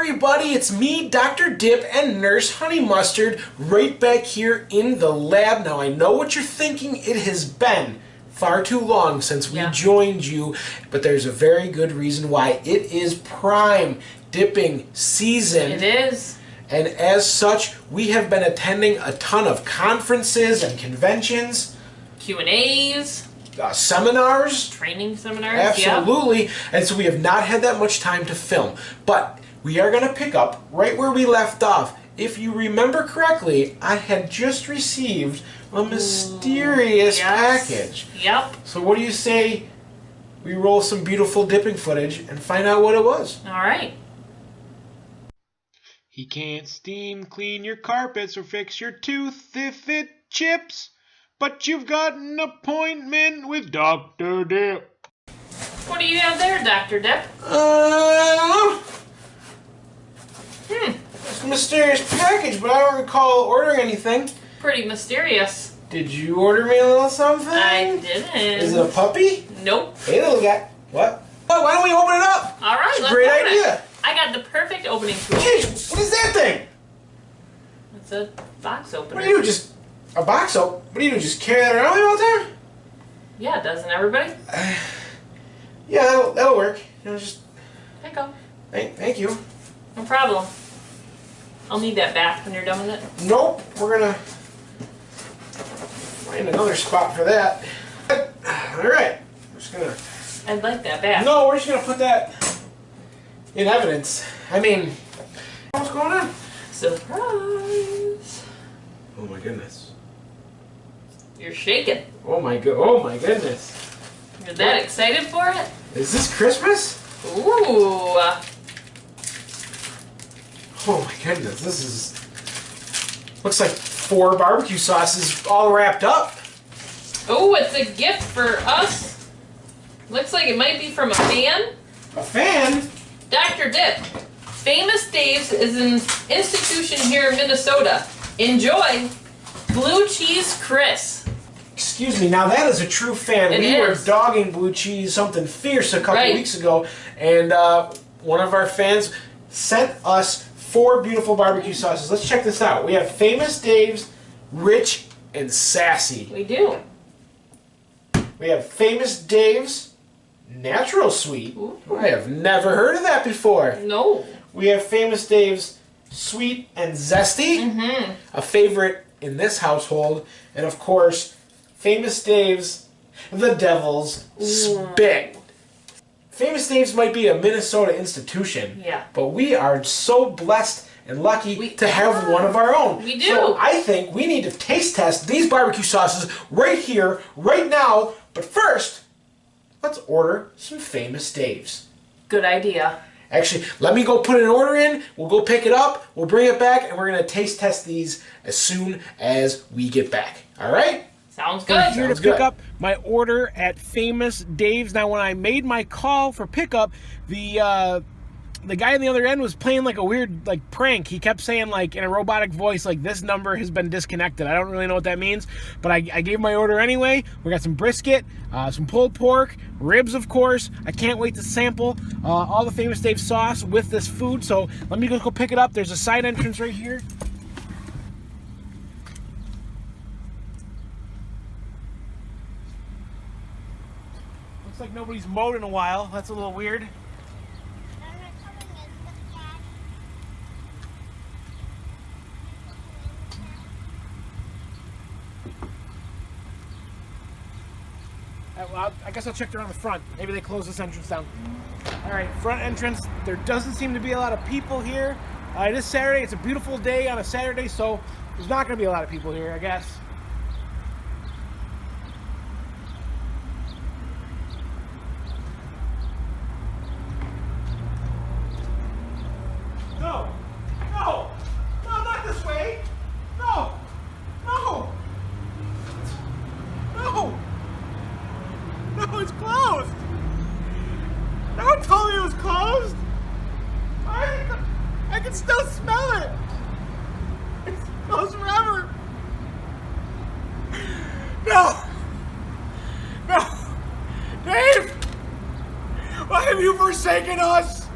everybody, it's me, Dr. Dip, and Nurse Honey Mustard, right back here in the lab. Now, I know what you're thinking. It has been far too long since we joined you, but there's a very good reason why. It is prime dipping season. It is. And as such, we have been attending a ton of conferences and conventions. Q&As. Seminars. Training seminars. Absolutely. Yep. And so we have not had that much time to film. But we are going to pick up right where we left off. If you remember correctly, I had just received a mysterious package. Yep. So what do you say we roll some beautiful dipping footage and find out what it was? All right. He can't steam clean your carpets or fix your tooth if it chips, but you've got an appointment with Dr. Dip. What do you have there, Dr. Dip? It's a mysterious package, but I don't recall ordering anything. Pretty mysterious. Did you order me a little something? I didn't. Is it a puppy? Nope. Hey, little guy. What? Oh, why don't we open it up? All right, let's great open idea. it. I got the perfect opening tool. Hey, what is that thing? It's a box opener. What do you do? Just a box opener? What do you do? Just carry that around with you all the time? Yeah, doesn't everybody? Yeah, that'll work. You know, just. There you go. Thank you. No problem. I'll need that back when you're done with it. Nope, we're gonna find another spot for that. All right, we're just gonna. I'd like that back. No, we're just gonna put that in evidence. I mean, what's going on? Surprise! Oh my goodness. You're shaking. Oh my goodness. You're that excited for it? Is this Christmas? Ooh. Oh my goodness, this is... Looks like 4 barbecue sauces all wrapped up. Oh, it's a gift for us. Looks like it might be from a fan. A fan? Dr. Dip. Famous Dave's is an institution here in Minnesota. Enjoy. Blue Cheese Chris. Excuse me, now that is a true fan. We were dogging Blue Cheese something fierce a couple weeks ago, and one of our fans sent us 4 beautiful barbecue sauces. Let's check this out. We have Famous Dave's Rich and Sassy. We do. We have Famous Dave's Natural Sweet. Ooh. I have never heard of that before. No. We have Famous Dave's Sweet and Zesty, a favorite in this household. And of course, Famous Dave's The Devil's Spit. Famous Dave's might be a Minnesota institution, but we are so blessed and lucky to have one of our own. We do. So I think we need to taste test these barbecue sauces right here, right now. But first, let's order some Famous Dave's. Good idea. Actually, let me go put an order in. We'll go pick it up. We'll bring it back, and we're going to taste test these as soon as we get back. All right? Sounds good. I'm here to pick up my order at Famous Dave's. Now, when I made my call for pickup, the guy on the other end was playing like a weird prank. He kept saying in a robotic voice this number has been disconnected. I don't really know what that means, but I gave my order anyway. We got some brisket, some pulled pork, ribs of course. I can't wait to sample all the Famous Dave's sauce with this food, so let me go pick it up. There's a side entrance right here. Looks like nobody's mowed in a while. That's a little weird. Well, I guess I'll check around the front. Maybe they closed this entrance down. All right, front entrance. There doesn't seem to be a lot of people here. It is Saturday. It's a beautiful day on a Saturday, so there's not going to be a lot of people here, I guess. No! No! No, not this way! No! No! No! No, it's closed! No one told me it was closed! I can still smell it! It's closed forever! No! No! Dave! Why have you forsaken us?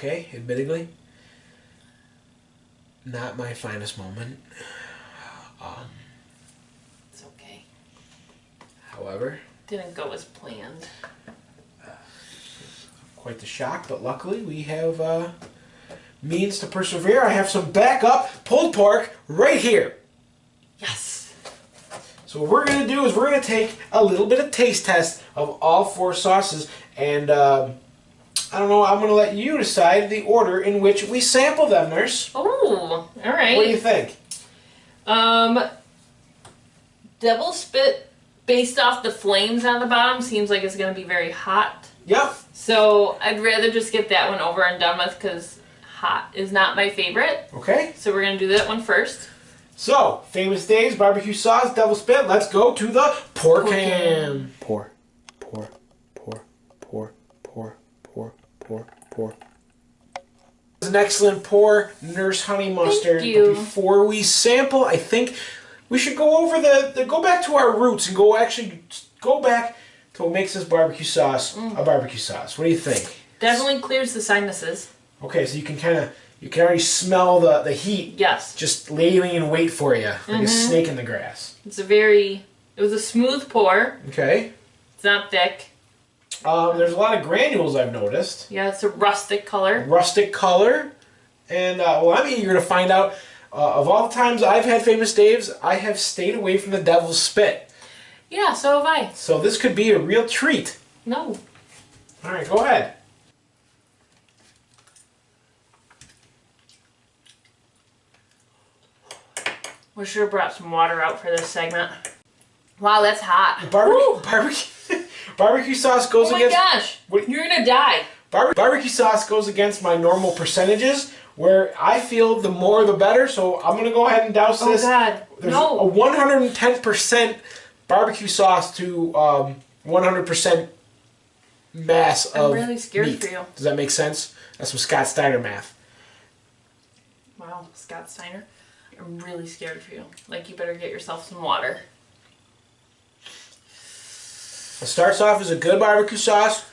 Okay, admittedly, not my finest moment. It's okay. However, Didn't go as planned. quite the shock, but luckily we have means to persevere. I have some backup pulled pork right here. Yes. So what we're going to do is we're going to take a little bit of taste test of all 4 sauces, and I don't know, I'm going to let you decide the order in which we sample them, Nurse. Oh, all right. What do you think? Double spit based off the flames on the bottom seems like it's going to be very hot. Yep. So I'd rather just get that one over and done with because hot is not my favorite. Okay. So we're going to do that one first. So, Famous Dave's barbecue sauce, double spit. Let's go to the pork ham. Pour. It's an excellent pour, Nurse Honey Mustard. Thank you. But before we sample, I think we should go over go back to our roots and go back to what makes this barbecue sauce a barbecue sauce. What do you think? Definitely clears the sinuses. Okay, so you can already smell the heat. Yes. Just laying in wait for you, like a snake in the grass. It was a smooth pour. Okay. It's not thick. There's a lot of granules I've noticed. Yeah, it's a rustic color. Rustic color. And, well, I'm eager to find out. Of all the times I've had Famous Dave's, I have stayed away from the devil's spit. Yeah, so have I. So this could be a real treat. No. All right, go ahead. We should have brought some water out for this segment. Wow, that's hot. Barbecue sauce goes Oh my against... gosh, you're gonna die. Barbecue sauce goes against my normal percentages, where I feel the more the better, so I'm going to go ahead and douse this. Oh God, There's no. a 110% barbecue sauce to 100% mass of I'm really scared meat. for you. Does that make sense? That's some Scott Steiner math. Wow, Scott Steiner. I'm really scared for you. Like, you better get yourself some water. It starts off as a good barbecue sauce,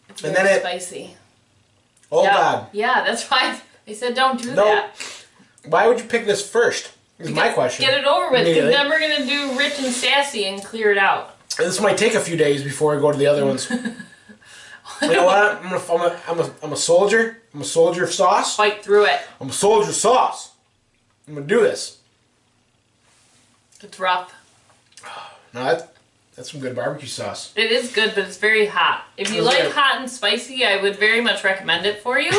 It's and very then spicy. Oh yeah. God. Yeah, that's why they said don't do No. that. Why would you pick this first? Is my question. Get it over with, because Immediately. then we're going to do rich and sassy and clear it out. This might take a few days before I go to the other ones. You know what? I'm a soldier. I'm a soldier of sauce. Fight through it. I'm a soldier of sauce. I'm gonna do this. It's rough. No, that's some good barbecue sauce. It is good, but it's very hot. If you like hot and spicy, I would very much recommend it for you.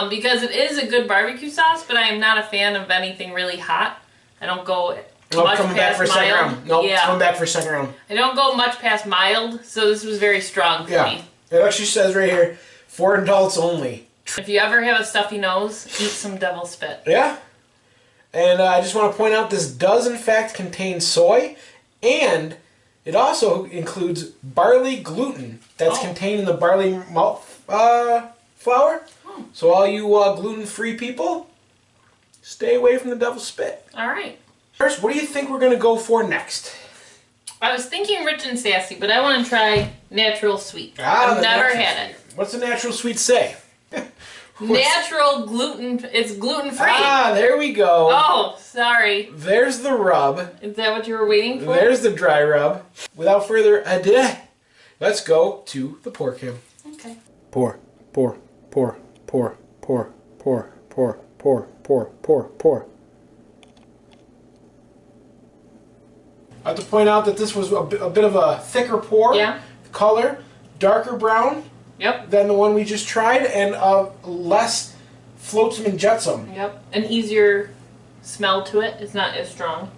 Because it is a good barbecue sauce, but I am not a fan of anything really hot. I don't go much coming back past for a second mild. round. Nope, Yeah. coming back for a second round. I don't go much past mild, so this was very strong for me. It actually says right here, for adults only. If you ever have a stuffy nose, eat some devil spit. Yeah. And I just want to point out this does in fact contain soy, and it also includes barley gluten that's contained in the barley malt flour. Oh. So all you gluten-free people, stay away from the devil's spit. All right. First, what do you think we're going to go for next? I was thinking rich and sassy, but I want to try natural sweet. Ah, I've the never natural had it. sweet. What's the natural sweet say? Natural gluten. It's gluten free. Ah, there we go. Oh, sorry. There's the rub. Is that what you were waiting for? There's the dry rub. Without further ado, let's go to the pork ham. Okay. Pour. I have to point out that this was a bit of a thicker pour. Yeah. Color, darker brown Yep. than the one we just tried, and less flotsam and jetsam. Yep. An easier smell to it. It's not as strong.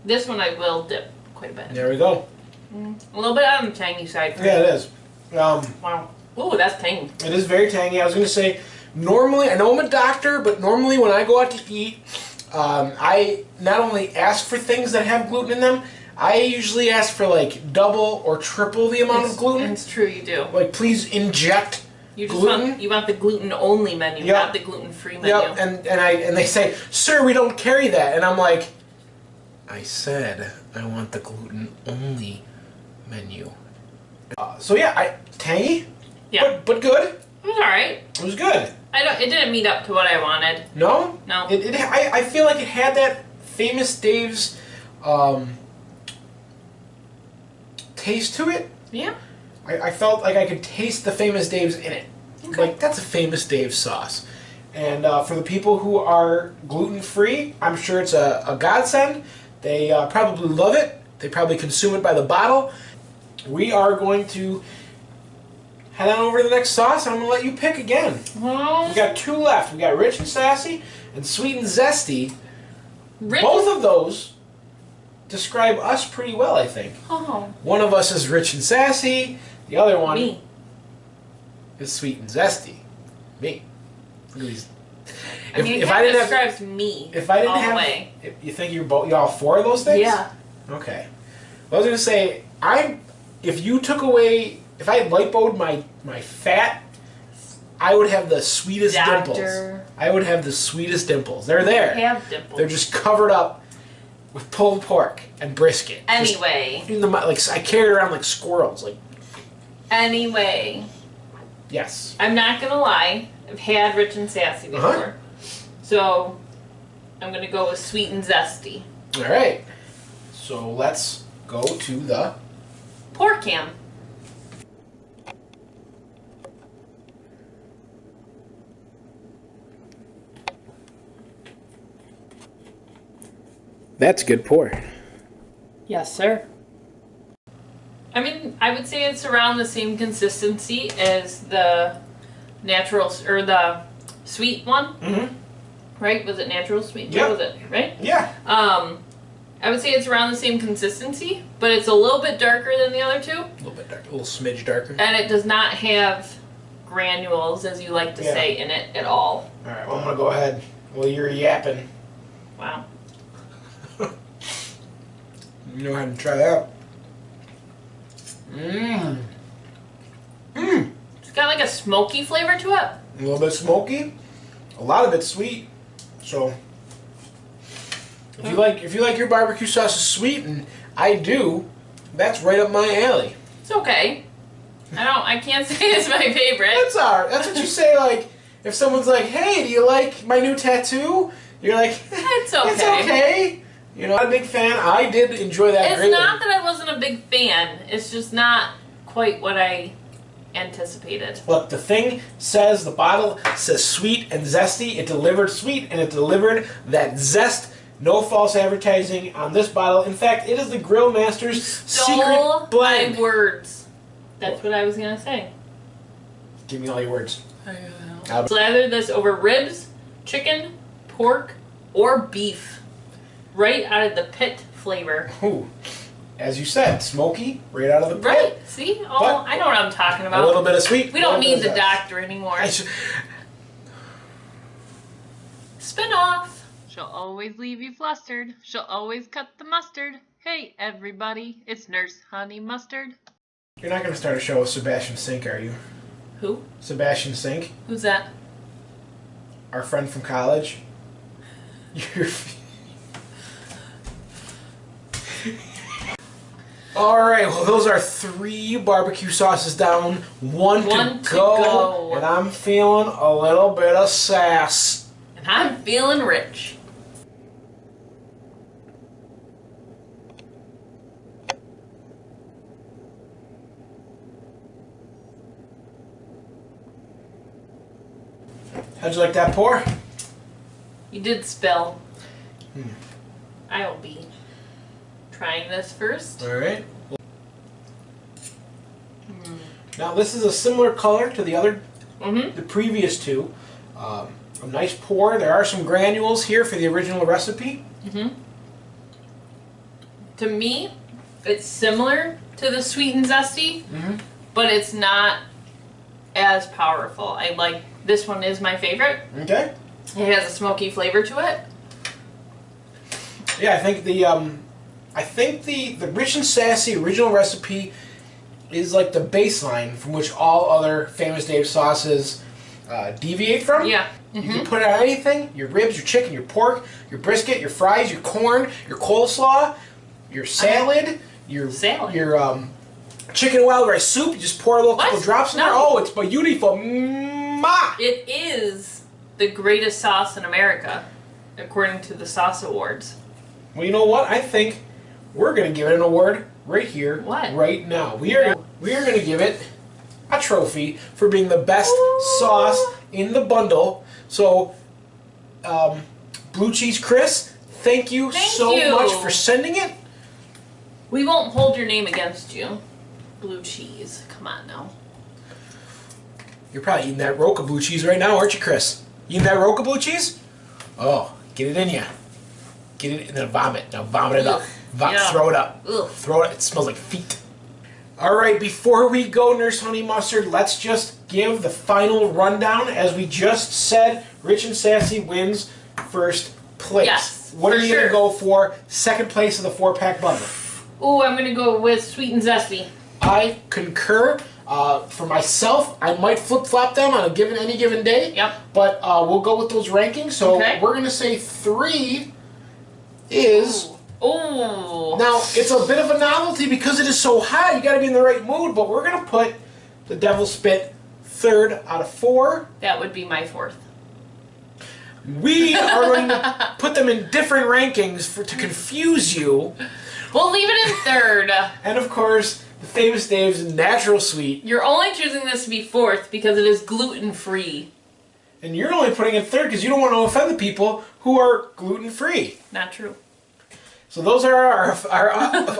This one I will dip quite a bit. There we go. A little bit on the tangy side. Yeah, it is. Wow. Ooh, that's tangy. It is very tangy. I was going to say, normally, I know I'm a doctor, but normally when I go out to eat, I not only ask for things that have gluten in them, I usually ask for like double or triple the amount of gluten. It's true, you do. Like, please inject You just gluten. you want the gluten only menu, Yep. not the gluten free menu. Yep, and they say, sir, we don't carry that, and I'm like, I said I want the gluten only menu. So yeah, tangy, Yeah. but good. It was alright. It was good. It didn't meet up to what I wanted. No? No. I feel like it had that Famous Dave's taste to it. Yeah. I felt like I could taste the Famous Dave's in it. Okay. Like, that's a Famous Dave's sauce. And for the people who are gluten-free, I'm sure it's a godsend. They probably love it. They probably consume it by the bottle. We are going to head on over to the next sauce, and I'm going to let you pick again. Well, We got 2 left. We got Rich and Sassy and Sweet and Zesty. Rich. Both of those describe us pretty well, I think. Oh. One of us is Rich and Sassy. The other one Me. is Sweet and Zesty. Me. Look at these. I mean, it kind of describes me. If I didn't all have, the way. you think you all 4 of those things? Yeah. Okay. Well, I was gonna say if you took away, if I lipoed my fat, I would have the sweetest dimples. I would have the sweetest dimples. They're there. I have dimples. They're just covered up with pulled pork and brisket. Anyway. Like I carry it around like squirrels. Like. Anyway. Yes. I'm not gonna lie. I've had Rich and Sassy before. So I'm gonna go with Sweet and Zesty. All right. So let's go to the Pork ham. That's good pour. Yes, sir. I mean, I would say it's around the same consistency as the natural or the sweet one. Mm-hmm. Right? Was it natural sweet? Yeah. What was it? Right? Yeah. I would say it's around the same consistency, but it's a little bit darker than the other two. A little bit darker, a little smidge darker. And it does not have granules, as you like to say, in it at all. All right. Well, I'm gonna go ahead. Well, you're yapping. Wow. You know how to try that. Mmm. Mmm. It's got like a smoky flavor to it. A little bit smoky. A lot of it's sweet. So if you like your barbecue sauce sweet, and I do, that's right up my alley. It's okay. I can't say it's my favorite. That's alright. That's what you say. Like if someone's like, "Hey, do you like my new tattoo?" You're like, It's okay. It's okay. You know, I'm a big fan. I did enjoy that It's greatly. not that I wasn't a big fan. It's just not quite what I anticipated. Look, the thing says, the bottle says sweet and zesty. It delivered sweet and it delivered that zest. No false advertising on this bottle. In fact, it is the Grill Master's secret blend. My words. That's what I was going to say. Give me all your words. Slather this over ribs, chicken, pork, or beef. Right out of the pit flavor. Ooh. As you said, smoky, right out of the pit. Right. See? Oh, But I know what I'm talking about. A little bit of sweet. We don't need the doctor anymore. Spin off. She'll always leave you flustered. She'll always cut the mustard. Hey, everybody. It's Nurse Honey Mustard. You're not going to start a show with Sebastian Sink, are you? Who? Sebastian Sink, Who's that? our friend from college. You're... Alright, well those are 3 barbecue sauces down, one to go, and I'm feeling a little bit of sass. And I'm feeling rich. How'd you like that pour? You did spill. I will be trying this first. Alright. Now this is a similar color to the previous 2. A nice pour. There are some granules here for the original recipe. To me, it's similar to the sweet and zesty, but it's not as powerful. I like this one is my favorite. Okay. It has a smoky flavor to it. Yeah, I think the Rich and Sassy original recipe is like the baseline from which all other Famous Dave sauces deviate from. Yeah. You can put it on anything: your ribs, your chicken, your pork, your brisket, your fries, your corn, your coleslaw, your salad, your chicken and wild rice soup. You just pour a little couple drops in there. Oh, it's beautiful. Ma! It is the greatest sauce in America, according to the Sauce Awards. Well, you know what? I think we're going to give it an award right here, What? right now. We are going to give it a trophy for being the best sauce in the bundle. So, Blue Cheese Chris, thank you so much for sending it. We won't hold your name against you. Blue cheese. Come on now. You're probably eating that Roca blue cheese right now, aren't you, Chris? You eating that Roca blue cheese? Oh, get it in ya. Get it and then vomit. Now vomit it up. Yeah. Throw it up. Ugh. Throw it. It smells like feet. All right, before we go, Nurse Honey Mustard, let's just give the final rundown. As we just said, Rich and Sassy wins first place. Yes, what are for you going sure. to go for? Second place of the 4-pack bundle. Ooh, I'm gonna go with sweet and zesty. I concur. For myself, I might flip-flop them on any given day. Yep. But we'll go with those rankings. So we're going to say 3 is... Ooh. Now, it's a bit of a novelty because it is so hot. You got to be in the right mood. But we're going to put the Devil's Spit 3rd out of 4. That would be my 4th. We are going to put them in different rankings to confuse you. We'll leave it in 3rd. And, of course, the Famous Dave's Natural Sweet. You're only choosing this to be 4th because it is gluten-free. And you're only putting it 3rd because you don't want to offend the people who are gluten-free. Not true. So those are our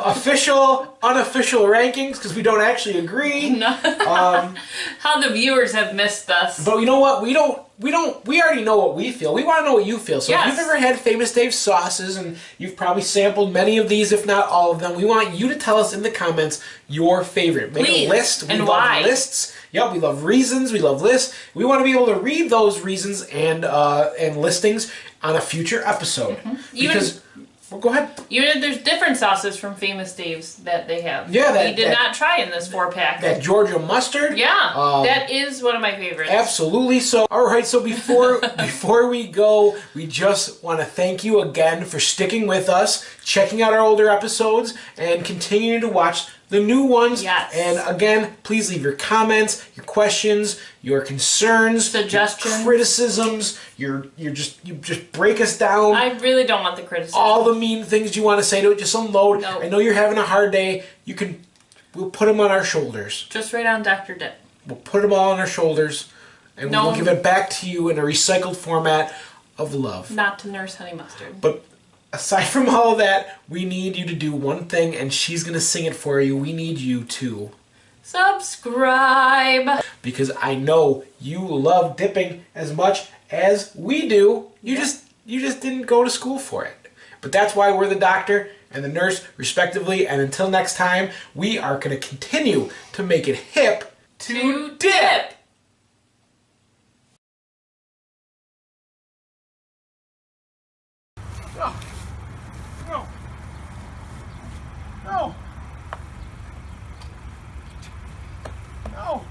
official, unofficial rankings because we don't actually agree. No. How the viewers have missed us. But you know what? We already know what we feel. We want to know what you feel. So if you've ever had Famous Dave sauces and you've probably sampled many of these, if not all of them, we want you to tell us in the comments your favorite. Make a list. We love lists. Yep, we love reasons. We love lists. We want to be able to read those reasons and listings on a future episode. Because... Well, go ahead. Even if there's different sauces from Famous Dave's that they have. Yeah, we did not try in this 4-pack. That Georgia mustard. Yeah, that is one of my favorites. Absolutely. So, all right. So before we go, we just want to thank you again for sticking with us, checking out our older episodes, and continuing to watch the new ones. Yes. And again, please leave your comments, your questions, your concerns, suggestions, your criticisms. You just break us down. I really don't want the criticism. All the mean things you want to say to it, just unload. Nope. I know you're having a hard day. We'll put them on our shoulders. Just right on Dr. Dip. We'll put them all on our shoulders, and we'll give it back to you in a recycled format of love. Not to Nurse Honey Mustard. But aside from all of that, we need you to do one thing, and she's going to sing it for you. We need you to... subscribe! Because I know you love dipping as much as we do. You just didn't go to school for it. But that's why we're the doctor and the nurse, respectively. And until next time, we are going to continue to make it hip to dip. No. No. No. No.